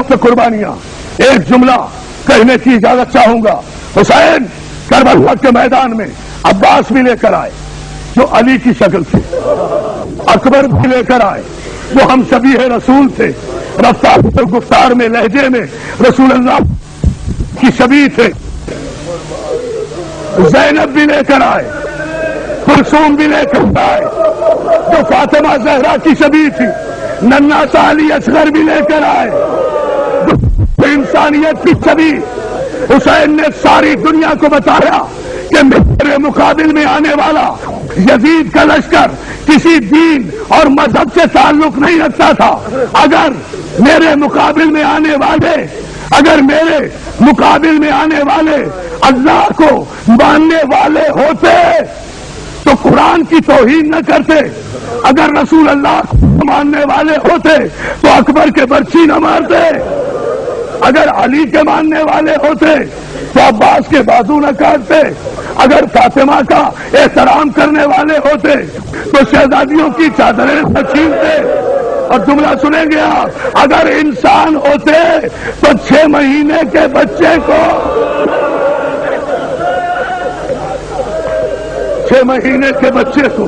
سے قربانیاں، ایک جملہ کہنے کی اجازت چاہوں گا۔ حسین کربلا کے میدان میں عباس بھی لے کر آئے جو علی کی شکل تھے، اکبر بھی لے کر آئے جو ہم شبیہ رسول تھے، رفتار اور گفتار میں لہجے میں رسول اللہ کی شبیہ تھے، زینب بھی لے کر آئے، کلثوم بھی لے کر آئے جو فاطمہ زہرا کی شبیہ تھی، ننھا سا علی اصغر بھی لے کر آئے جو انسانیت کی شبیہ۔ حسین نے ساری دنیا کو بتایا کہ میرے مقابل میں آنے والا یزید کا لشکر کسی دین اور مذہب سے تعلق نہیں رکھتا تھا۔ اگر میرے مقابل میں آنے والے اللہ کو ماننے والے ہوتے تو قرآن کی توہین نہ کرتے، اگر رسول اللہ کو ماننے والے ہوتے تو اکبر کے برچھی نہ مارتے، اگر علی کے ماننے والے ہوتے تو عباس کے بازو نہ کاٹتے، اگر فاطمہ کا احترام کرنے والے ہوتے تو شہزادیوں کی چادریں نہ چھینتے۔ اور جملہ سنیں گے آپ، اگر انسان ہوتے تو 6 مہینے کے بچے کو 6 مہینے کے بچے کو